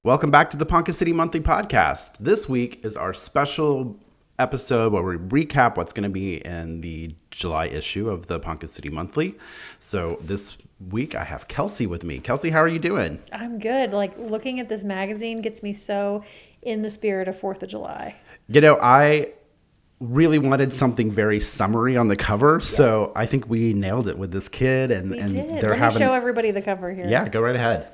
Welcome back to the Ponca City Monthly podcast. This week is our special episode where we recap what's going to be in the July issue of the Ponca City Monthly. So this week I have Kelsey with me. Kelsey, how are you doing? I'm good. Like, looking at this magazine gets me so in the spirit of 4th of July. You know, I really wanted something very summery on the cover, so I think we nailed it with this kid. And Let they're me show everybody the cover here. Yeah, go right ahead.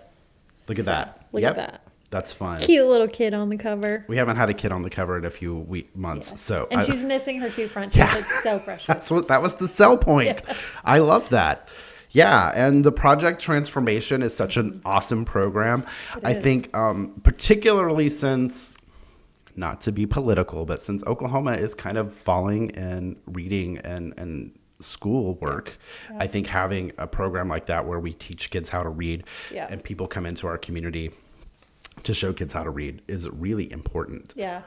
Look at that. Look at that. That's fun. Cute little kid on the cover. We haven't had a kid on the cover in a few months. Yes. So and she's missing her two front teeth. Yeah. It's so precious. That was the sell point. Yeah. I love that. Yeah, and the Project Transformation is such an awesome program. I think particularly since, not to be political, but since Oklahoma is kind of falling in reading and school work, I think having a program like that where we teach kids how to read and people come into our community to show kids how to read is really important. Yeah.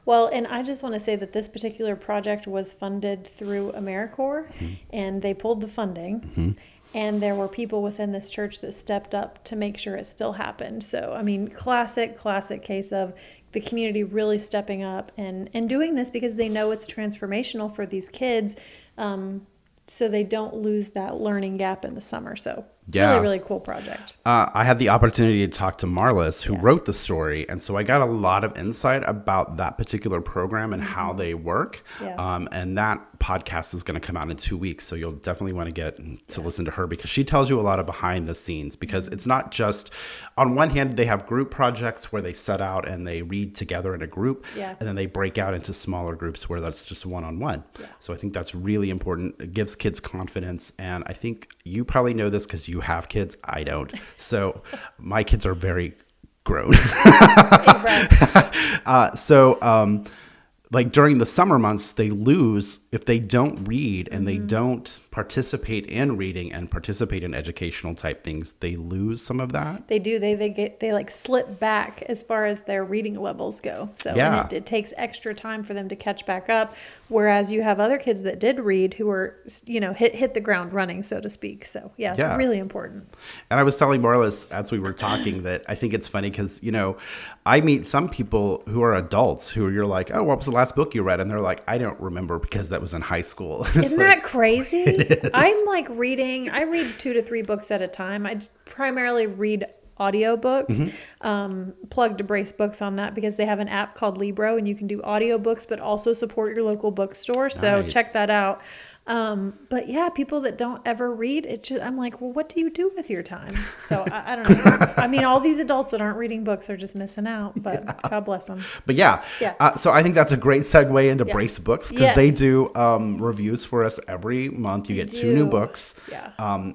Well, and I just want to say that this particular project was funded through AmeriCorps, and they pulled the funding. And there were people within this church that stepped up to make sure it still happened. So, I mean, classic case of the community really stepping up and doing this because they know it's transformational for these kids, so they don't lose that learning gap in the summer. So really cool project. I had the opportunity to talk to Marlis, who wrote the story. And so I got a lot of insight about that particular program and how they work. And that podcast is going to come out in 2 weeks. So you'll definitely want to get to listen to her because she tells you a lot of behind the scenes, because it's not just, on one hand, they have group projects where they set out and they read together in a group, and then they break out into smaller groups where that's just one-on-one. So I think that's really important. It gives kids confidence. And I think you probably know this because you have kids. I don't. So my kids are very grown. Like during the summer months, they lose if they don't read and they don't participate in reading and participate in educational type things. They lose some of that. They do. They like slip back as far as their reading levels go. So and it takes extra time for them to catch back up. Whereas you have other kids that did read who were, hit the ground running, so to speak. So it's really important. And I was telling Marlis as we were talking that I think it's funny because, I meet some people who are adults who you're like, oh, what was the last book you read? And they're like, I don't remember because that was in high school. Isn't that crazy? It is. I'm like I read 2 to 3 books at a time. I primarily read audiobooks. Plug to Brace Books on that because they have an app called Libro and you can do audiobooks but also support your local bookstore. So check that out. But yeah, people that don't ever read, I'm like, well, what do you do with your time? So I don't know. I mean, all these adults that aren't reading books are just missing out, but God bless them. But so I think that's a great segue into Brace Books because they do reviews for us every month. You get 2 new books.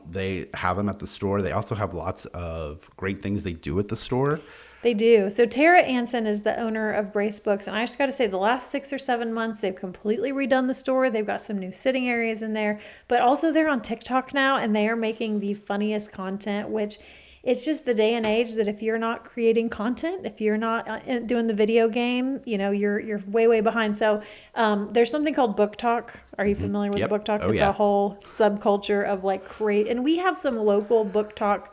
They have them at the store. They also have lots of great things they do at the store. They do. So Tara Anson is the owner of Brace Books. And I just got to say, the last 6 or 7 months, they've completely redone the store. They've got some new sitting areas in there. But also they're on TikTok now, and they are making the funniest content, which it's just the day and age that if you're not creating content, if you're not doing the video game, you're way behind. So there's something called BookTok. Are you familiar with BookTok? It's a whole subculture of and we have some local BookTok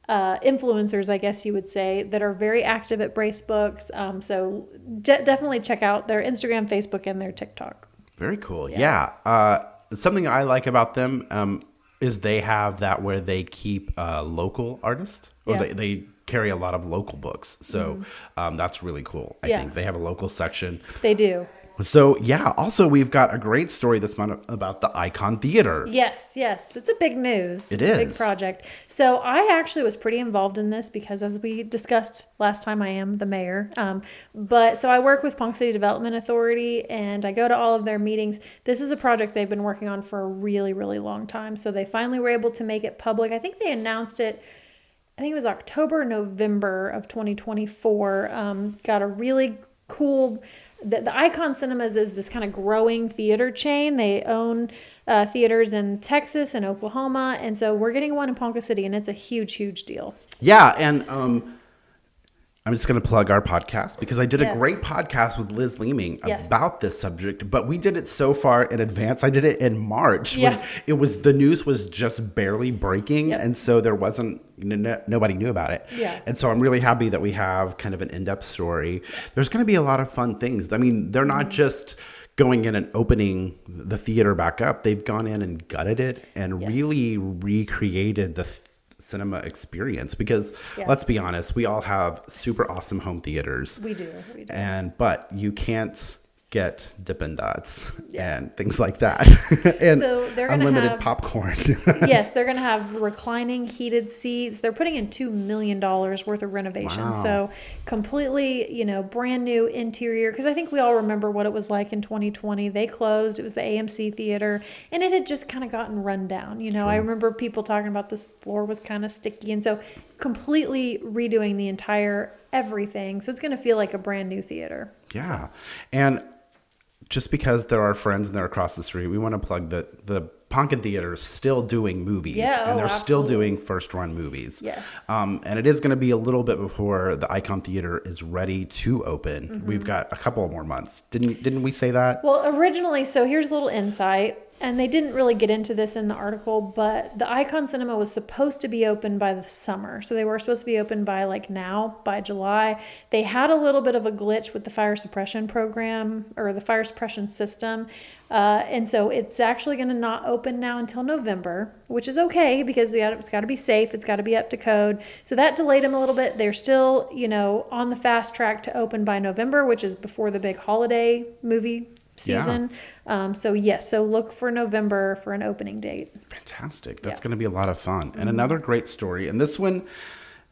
influencers, I guess you would say, that are very active at Brace Books. So definitely check out their Instagram, Facebook, and their TikTok. Very cool. Yeah. Something I like about them is they have that where they keep local artists, or they carry a lot of local books. So that's really cool. I think they have a local section. They do. So, also we've got a great story this month about the Icon Theater. Yes. It's a big news. It's a big project. So I actually was pretty involved in this because, as we discussed last time, I am the mayor. So I work with Ponca City Development Authority, and I go to all of their meetings. This is a project they've been working on for a really, really long time. So they finally were able to make it public. I think they announced it, I think it was October, November of 2024. Got a really cool... The Icon Cinemas is this kind of growing theater chain. They own theaters in Texas and Oklahoma. And so we're getting one in Ponca City, and it's a huge, huge deal. Yeah. And I'm just going to plug our podcast because I did a great podcast with Liz Leeming about this subject, but we did it so far in advance. I did it in March when the news was just barely breaking. And so there wasn't, nobody knew about it. And so I'm really happy that we have kind of an in-depth story. There's going to be a lot of fun things. I mean, they're not just going in and opening the theater back up. They've gone in and gutted it and really recreated the cinema experience because let's be honest, we all have super awesome home theaters. We do. But you can't get Dippin' Dots and things like that. And so they're gonna unlimited have popcorn. Yes, they're going to have reclining heated seats. They're putting in $2 million worth of renovation. Wow. So completely, brand new interior. Because I think we all remember what it was like in 2020. They closed. It was the AMC theater. And it had just kind of gotten run down. I remember people talking about this floor was kind of sticky. And so completely redoing the entire everything. So it's going to feel like a brand new theater. Yeah. So. And just because they're our friends and they're across the street, we want to plug that the Ponca Theater is still doing movies. And they're still doing first run movies. Yes. And it is going to be a little bit before the Icon Theater is ready to open. Mm-hmm. We've got a couple more months. Didn't we say that? Well, originally, so here's a little insight. And they didn't really get into this in the article, but the Icon Cinema was supposed to be open by the summer. So they were supposed to be open by by July. They had a little bit of a glitch with the fire suppression program or the fire suppression system. And so it's actually going to not open now until November, which is okay because it's got to be safe. It's got to be up to code. So that delayed them a little bit. They're still, on the fast track to open by November, which is before the big holiday movie season. So look for November for an opening date. Fantastic. That's going to be a lot of fun. And another great story. And this one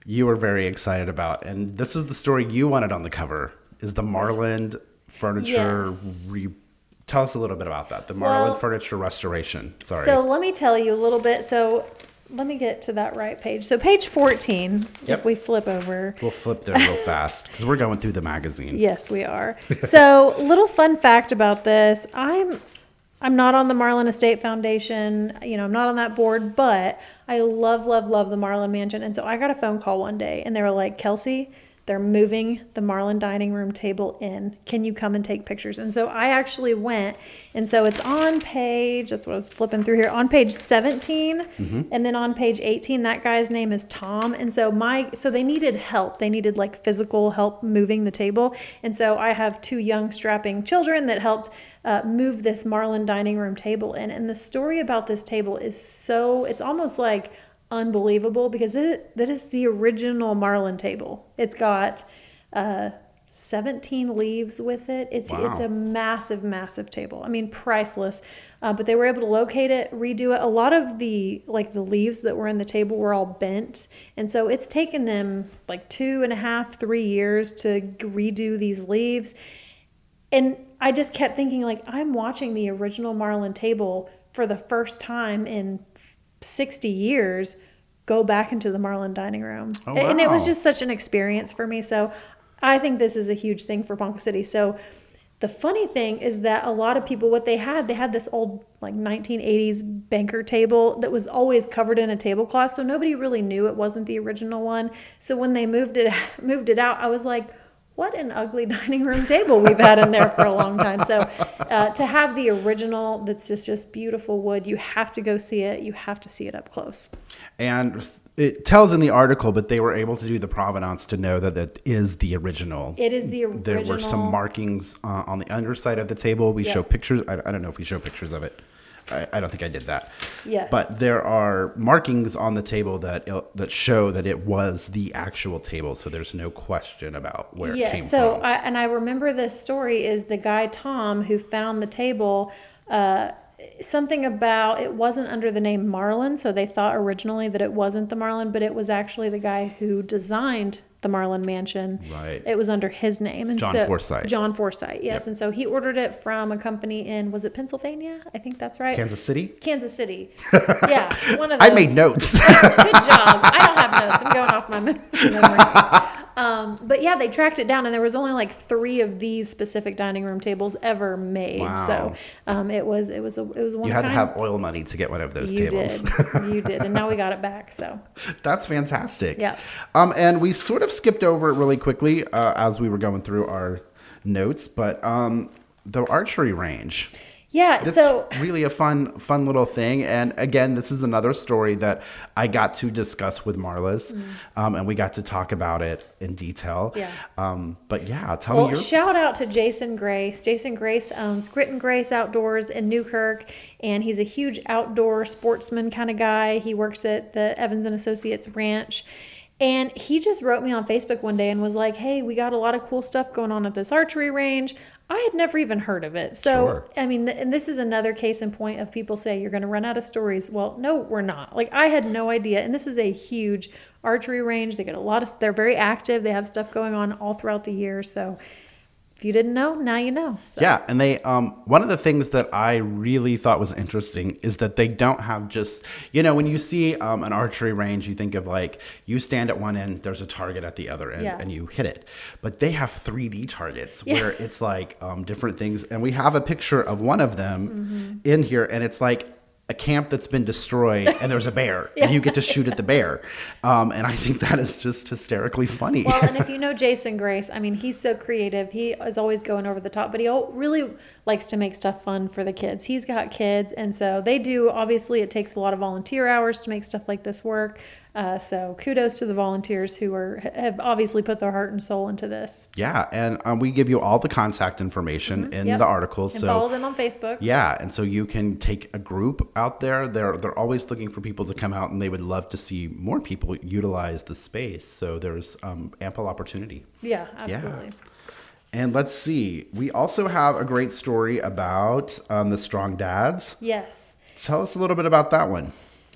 you were very excited about. And this is the story you wanted on the cover is the Marland furniture. Tell us a little bit about that. The Marland furniture restoration. Sorry. So let me tell you a little bit. So let me get to that right page. So page 14, if we flip over. We'll flip there real fast because we're going through the magazine. Yes, we are. So little fun fact about this. I'm not on the Marland Estate Foundation. I'm not on that board, but I love the Marland Mansion. And so I got a phone call one day and they were like, Kelsey, they're moving the Marland dining room table in. Can you come and take pictures? And so I actually went. And so it's on page, that's what I was flipping through here, on page 17. Mm-hmm. And then on page 18, that guy's name is Tom. And so they needed help. They needed physical help moving the table. And so I have 2 young strapping children that helped move this Marland dining room table in. And the story about this table is it's almost like unbelievable because that is the original Marland table. It's got 17 leaves with it. It's a massive table. I mean, priceless. But they were able to locate it, redo it. A lot of the leaves that were in the table were all bent. And so it's taken them 2.5, 3 years to redo these leaves. And I just kept thinking I'm watching the original Marland table for the first time in 60 years go back into the Marland dining room. Oh, wow. And it was just such an experience for me. So I think this is a huge thing for Ponca City. So the funny thing is that a lot of people, what they had this old 1980s banker table that was always covered in a tablecloth. So nobody really knew it wasn't the original one. So when they moved it out, I was like, what an ugly dining room table we've had in there for a long time. So to have the original that's just beautiful wood, you have to go see it. You have to see it up close. And it tells in the article, but they were able to do the provenance to know that it is the original. It is the original. There were some markings on the underside of the table. We show pictures. I don't know if we show pictures of it. I don't think I did that. Yes. But there are markings on the table that show that it was the actual table. So there's no question about where it came from. I remember this story is the guy, Tom, who found the table, something about it wasn't under the name Marland. So they thought originally that it wasn't the Marland, but it was actually the guy who designed the Marland Mansion. Right. It was under his name. And John Forsythe. John Forsythe, yes. Yep. And so he ordered it from a company in, was it Pennsylvania? I think that's right. Kansas City? Kansas City. Yeah. One of those. I made notes. Good job. I don't have notes. I'm going off my memory. But yeah, they tracked it down, and there was only like 3 of these specific dining room tables ever made. Wow. So it was one. You had to have oil money to get one of those tables. You did, and now we got it back. So that's fantastic. Yeah. And we sort of skipped over it really quickly as we were going through our notes, but the archery range. Yeah, It's so really a fun little thing. And again, this is another story that I got to discuss with Marla's, and we got to talk about it in detail. Yeah. But yeah, tell me your... Shout out to Jason Grace. Jason Grace owns Grit and Grace Outdoors in Newkirk, and he's a huge outdoor sportsman kind of guy. He works at the Evans and Associates Ranch. And he just wrote me on Facebook one day and was like, hey, we got a lot of cool stuff going on at this archery range. I had never even heard of it. So, Sure. I mean, and this is another case in point of people say you're going to run out of stories. Well, no, we're not. Like, I had no idea. And this is a huge archery range. They get they're very active. They have stuff going on all throughout the year. So if you didn't know, now you know. So. Yeah, and they one of the things that I really thought was interesting is that they don't have just, when you see an archery range, you think of like you stand at one end, there's a target at the other end, and you hit it. But they have 3D targets where it's like different things, and we have a picture of one of them in here, and it's like a camp that's been destroyed and there's a bear and you get to shoot at the bear. And I think that is just hysterically funny. Well, and if you know Jason Grace, I mean, he's so creative. He is always going over the top, but he really likes to make stuff fun for the kids. He's got kids. And so they do, obviously it takes a lot of volunteer hours to make stuff like this work. So kudos to the volunteers who have obviously put their heart and soul into this. Yeah, and we give you all the contact information in the articles. And follow them on Facebook. Yeah, and so you can take a group out there. They're always looking for people to come out, and they would love to see more people utilize the space. So there's ample opportunity. Yeah, absolutely. Yeah. And let's see. We also have a great story about the Strong Dads. Yes. Tell us a little bit about that one.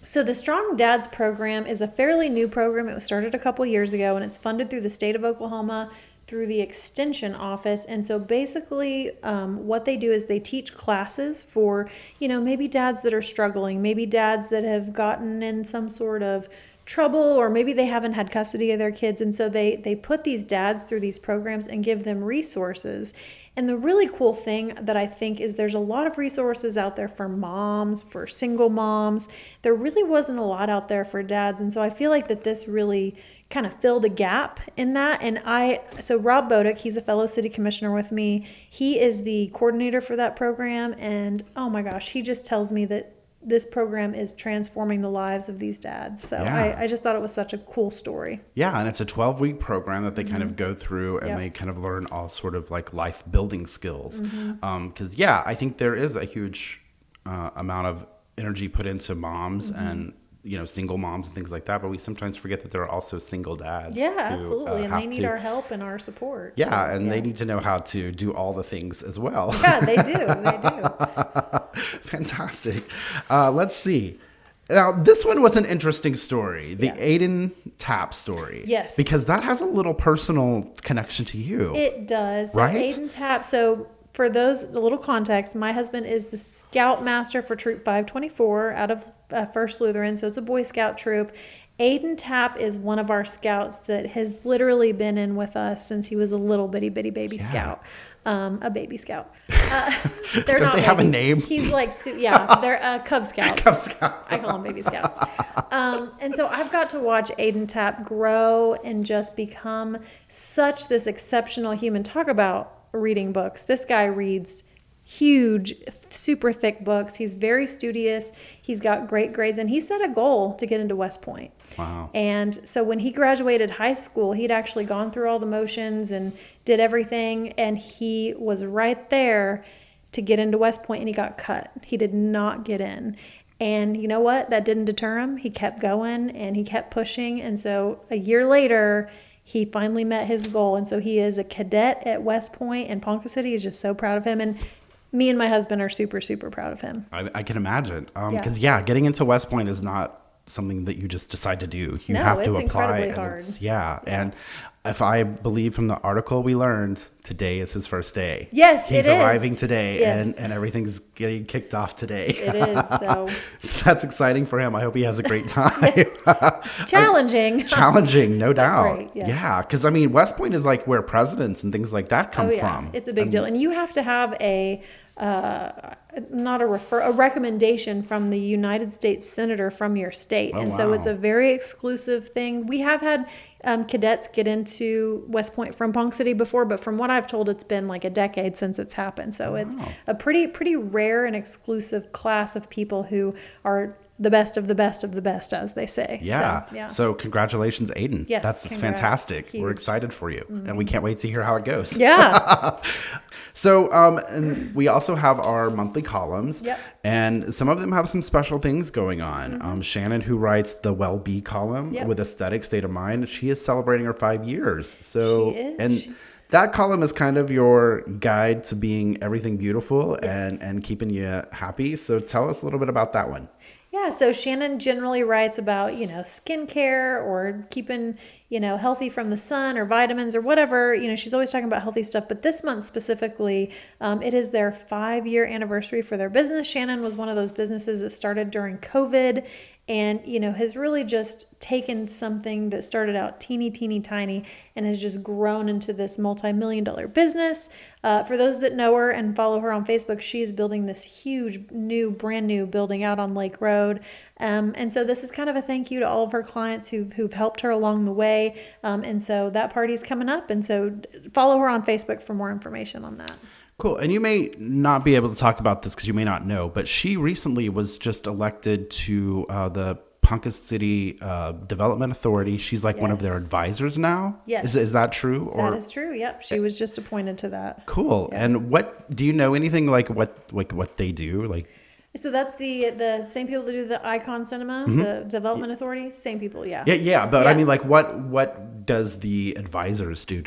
So the Strong Dads program is a fairly new program. It was started a couple years ago, and it's funded through the state of Oklahoma through the Extension Office. And so basically what they do is they teach classes for, maybe dads that are struggling, maybe dads that have gotten in some sort of trouble, or maybe they haven't had custody of their kids. And so they put these dads through these programs and give them resources. And the really cool thing that I think is there's a lot of resources out there for moms, for single moms. There really wasn't a lot out there for dads. And so I feel like that this really kind of filled a gap in that. And so Rob Bodick, he's a fellow city commissioner with me. He is the coordinator for that program. And oh my gosh, he just tells me that this program is transforming the lives of these dads. So I just thought it was such a cool story. Yeah, and it's a 12-week program that they kind of go through, and they kind of learn all sort of like life building skills. Because I think there is a huge amount of energy put into moms and single moms and things like that, but we sometimes forget that there are also single dads. Yeah, absolutely, and they need our help and our support. Yeah, so, and they need to know how to do all the things as well. Yeah, they do. They do. Fantastic. Let's see. Now, this one was an interesting story, the Aiden Tapp story. Yes. Because that has a little personal connection to you. It does. Right? Aiden Tapp, so for those, a little context, my husband is the Scoutmaster for Troop 524 out of First Lutheran, so it's a Boy Scout troop. Aiden Tapp is one of our scouts that has literally been in with us since he was a little bitty baby scout. A baby scout. They're Don't not they have a name? He's like, they're Cub Scouts. Cub Scout. I call them baby scouts. And so I've got to watch Aiden Tapp grow and just become such this exceptional human. Talk about reading books. This guy reads huge, super thick books. He's very studious. He's got great grades, and he set a goal to get into West Point. Wow. And so when he graduated high school, he'd actually gone through all the motions and did everything, and he was right there to get into West Point, and he got cut. He did not get in. And you know what? That didn't deter him. He kept going, and he kept pushing. And so a year later, he finally met his goal. And so he is a cadet at West Point, and Ponca City is just so proud of him. And me and my husband are super, super proud of him. I can imagine. Because, getting into West Point is not something that you just decide to do. You have to apply. Incredibly hard. And if I believe from the article we learned, today is his first day. Yes, He's it is. arriving today, Yes. and everything's getting kicked off today. It is. So that's exciting for him. I hope he has a great time. challenging. Challenging, no doubt. Great, yes. Yeah, because I mean, West Point is like where presidents and things like that come from. It's a big deal, and you have to have a recommendation from the United States senator from your state. So it's a very exclusive thing. We have had cadets get into West Point from Ponca City before, but from what I've told, it's been like a decade since it's happened. So it's a pretty rare and exclusive class of people who are the best of the best of the best, as they say. Yeah. So congratulations, Aiden. Yes, that's fantastic. Huge. We're excited for you, and we can't wait to hear how it goes. Yeah. So, and we also have our monthly columns, and some of them have some special things going on. Shannon, who writes the Well-Be column with Aesthetic State of Mind, she is celebrating her 5 years. So, she is. And that column is kind of your guide to being everything beautiful and keeping you happy. So tell us a little bit about that one. Yeah, so Shannon generally writes about, skincare or keeping, healthy from the sun or vitamins or whatever. She's always talking about healthy stuff. But this month specifically, it is their 5-year anniversary for their business. Shannon was one of those businesses that started during COVID and, has really just taken something that started out teeny tiny and has just grown into this multi-million-dollar business. For those that know her and follow her on Facebook, she is building this huge brand new building out on Lake Road. And so this is kind of a thank you to all of her clients who've helped her along the way. And so that party's coming up. And so follow her on Facebook for more information on that. Cool. And you may not be able to talk about this because you may not know, but she recently was just elected to the Ponca City Development Authority. She's like one of their advisors now. Yes. Is that true? Or? That is true. Yep. She was just appointed to that. Cool. Yeah. And what do you know anything like what they do? Like, so that's the same people that do the Icon Cinema, the Development Authority, same people, yeah. Yeah, but I mean, like, what does the advisors do?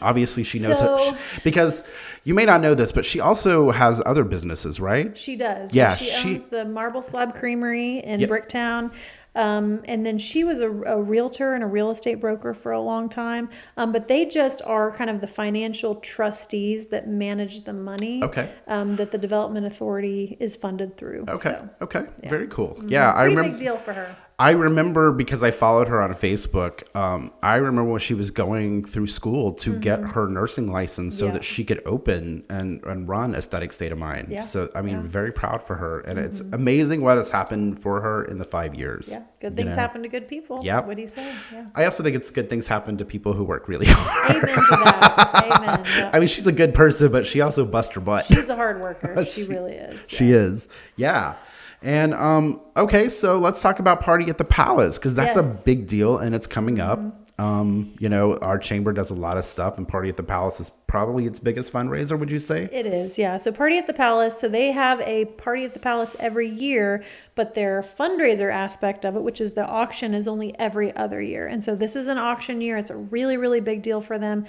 Obviously she knows because you may not know this, but she also has other businesses, right? She does. Yeah, she owns the Marble Slab Creamery in Bricktown. And then she was a realtor and a real estate broker for a long time. But they just are kind of the financial trustees that manage the money that the Development Authority is funded through. Okay. Very cool. Mm-hmm. Yeah, I remember. Big deal for her. I remember because I followed her on Facebook. I remember when she was going through school to get her nursing license so that she could open and run Aesthetic State of Mind. Yeah. So, very proud for her. And it's amazing what has happened for her in the 5 years. Yeah. Good things happen to good people. Yep. What do you say? Yeah. I also think it's good things happen to people who work really hard. Amen to that. Amen. Yep. I mean, she's a good person, but she also busts her butt. She's a hard worker. She really is. She is. Yeah. And okay, so let's talk about Party at the Palace because that's a big deal and it's coming up. Our chamber does a lot of stuff, and Party at the Palace is probably its biggest fundraiser, would you say? It is, yeah. So Party at the Palace, so they have a Party at the Palace every year, but their fundraiser aspect of it, which is the auction, is only every other year. And so this is an auction year. It's a really, really big deal for them.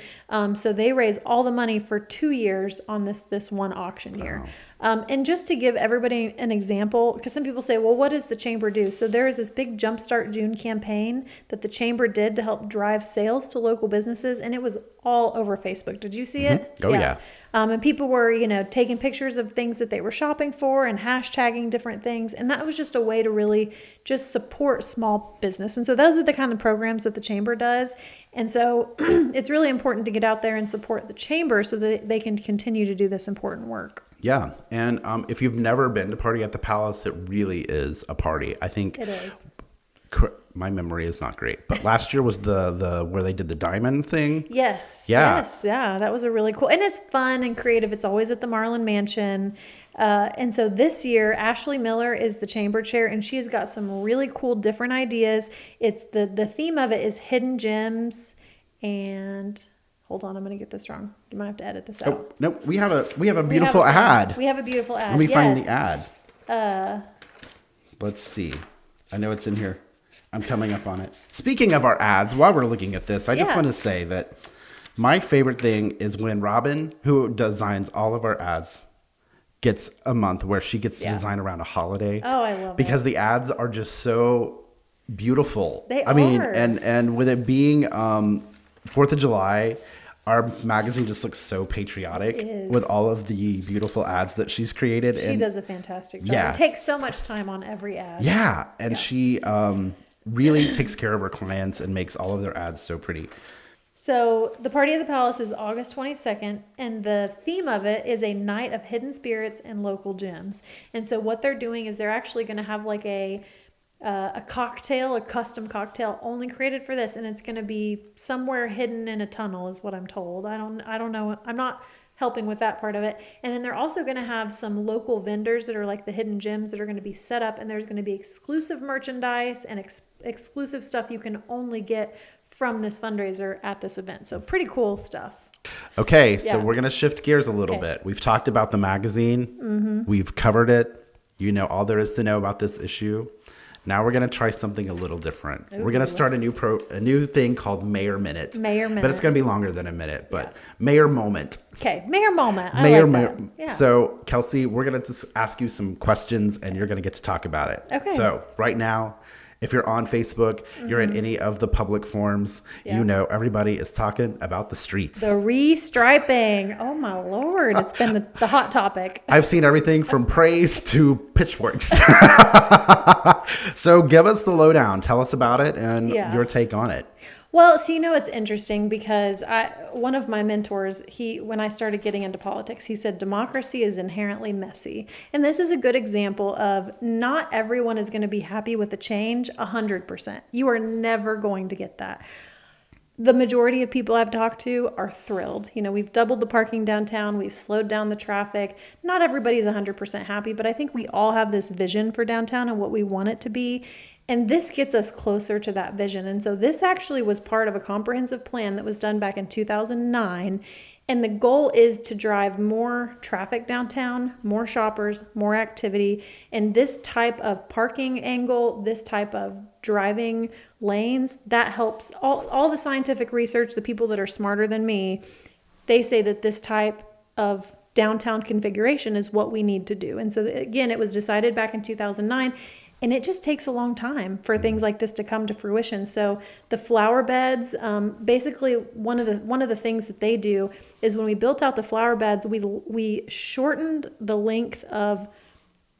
So they raise all the money for 2 years on this one auction year. And just to give everybody an example, because some people say, well, what does the chamber do? So there is this big Jumpstart June campaign that the chamber did to help drive sales to local businesses, and it was all over Facebook. Did you see it? Oh, yeah. And people were, taking pictures of things that they were shopping for and hashtagging different things. And that was just a way to really just support small business. And so those are the kind of programs that the chamber does. And so it's really important to get out there and support the chamber so that they can continue to do this important work. Yeah. And if you've never been to Party at the Palace, it really is a party. I think it is. My memory is not great, but last year was the where they did the diamond thing. Yes. Yeah. Yes. Yeah. That was a really cool, and it's fun and creative. It's always at the Marland Mansion. And so this year, Ashley Miller is the chamber chair, and she has got some really cool different ideas. It's the theme of it is hidden gems. And hold on, I'm going to get this wrong. You might have to edit this out. Oh, no, we have a beautiful ad. We have a beautiful ad. Let me find the ad. Let's see. I know it's in here. I'm coming up on it. Speaking of our ads, while we're looking at this, I just want to say that my favorite thing is when Robin, who designs all of our ads, gets a month where she gets to design around a holiday. Oh, I love it. Because the ads are just so beautiful. They are. I mean, and with it being 4th of July, our magazine just looks so patriotic with all of the beautiful ads that she's created. She does a fantastic job. Yeah. It takes so much time on every ad. Yeah. And she really takes care of her clients and makes all of their ads so pretty. So the Party of the Palace is August 22nd, and the theme of it is a night of hidden spirits and local gems. And so what they're doing is they're actually going to have like a cocktail, a custom cocktail only created for this, and it's going to be somewhere hidden in a tunnel is what I'm told. I don't know. I'm not helping with that part of it. And then they're also going to have some local vendors that are like the hidden gems that are going to be set up, and there's going to be exclusive merchandise and exclusive stuff you can only get from this fundraiser at this event. So pretty cool stuff. Okay, so we're going to shift gears a little bit. We've talked about the magazine. Mm-hmm. We've covered it. You know all there is to know about this issue. Now we're going to try something a little different. Ooh. We're going to start a new thing called Mayor Minute. Mayor Minute. But it's going to be longer than a minute. But Mayor Moment. Okay, Mayor Moment. I like that. Yeah. So, Kelsey, we're going to just ask you some questions, and you're going to get to talk about it. Okay. So, right now, if you're on Facebook, you're in any of the public forums, you know everybody is talking about the streets. The restriping. Oh, my Lord. It's been the hot topic. I've seen everything from praise to pitchforks. So give us the lowdown. Tell us about it and your take on it. Well, so it's interesting because one of my mentors, when I started getting into politics, he said democracy is inherently messy. And this is a good example of not everyone is going to be happy with the change 100%. You are never going to get that. The majority of people I've talked to are thrilled. We've doubled the parking downtown. We've slowed down the traffic. Not everybody's 100% happy, but I think we all have this vision for downtown and what we want it to be. And this gets us closer to that vision. And so this actually was part of a comprehensive plan that was done back in 2009. And the goal is to drive more traffic downtown, more shoppers, more activity. And this type of parking angle, this type of driving lanes, that helps. All the scientific research, the people that are smarter than me, they say that this type of downtown configuration is what we need to do. And so again, it was decided back in 2009. And it just takes a long time for things like this to come to fruition. So the flower beds, basically one of the things that they do is when we built out the flower beds, we shortened the length of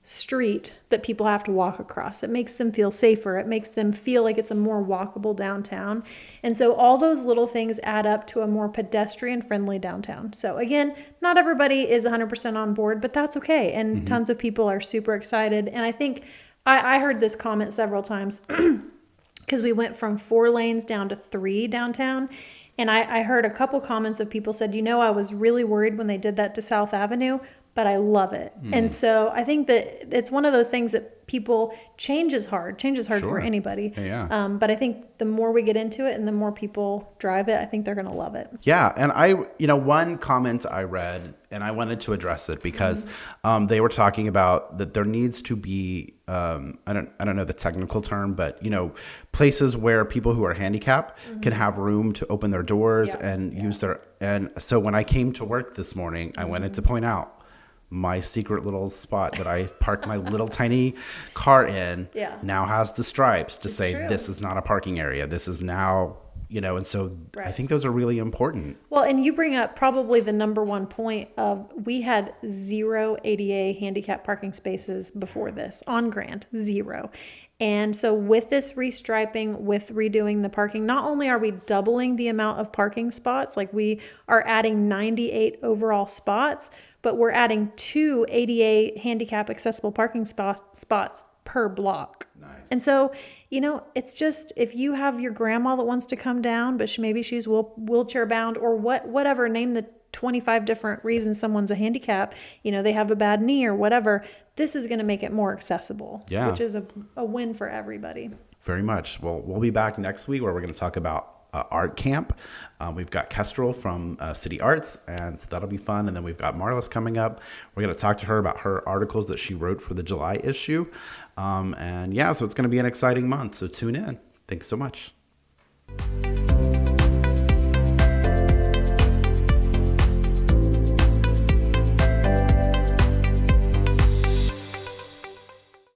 street that people have to walk across. It makes them feel safer. It makes them feel like it's a more walkable downtown. And so all those little things add up to a more pedestrian friendly downtown. So again, not everybody is 100% on board, but that's okay. And tons of people are super excited. And I think I heard this comment several times because we went from 4 lanes down to 3 downtown. And I heard a couple comments of people said, I was really worried when they did that to South Avenue, but I love it. And so I think that it's one of those things that change is hard for anybody. Yeah. But I think the more we get into it and the more people drive it, I think they're going to love it. Yeah. And one comment I read, and I wanted to address it because they were talking about that there needs to be, I don't know the technical term, but places where people who are handicapped can have room to open their doors and use and so when I came to work this morning, I wanted to point out my secret little spot that I parked my little tiny car in now has the stripes to say this is not a parking area. This is now, and so I think those are really important. Well, and you bring up probably the number one point of we had 0 ADA handicap parking spaces before this on Grant, 0. And so with this restriping, with redoing the parking, not only are we doubling the amount of parking spots, like we are adding 98 overall spots, but we're adding 2 ADA handicap accessible parking spots per block. Nice. And so, it's just, if you have your grandma that wants to come down, but maybe she's wheelchair bound or whatever, name the 25 different reasons someone's a handicap, they have a bad knee or whatever, this is going to make it more accessible, which is a win for everybody. Very much. Well, we'll be back next week where we're going to talk about art camp. We've got Kestrel from City Arts, and so that'll be fun. And then we've got Marlis coming up. We're going to talk to her about her articles that she wrote for the July issue. So it's going to be an exciting month. So tune in. Thanks so much.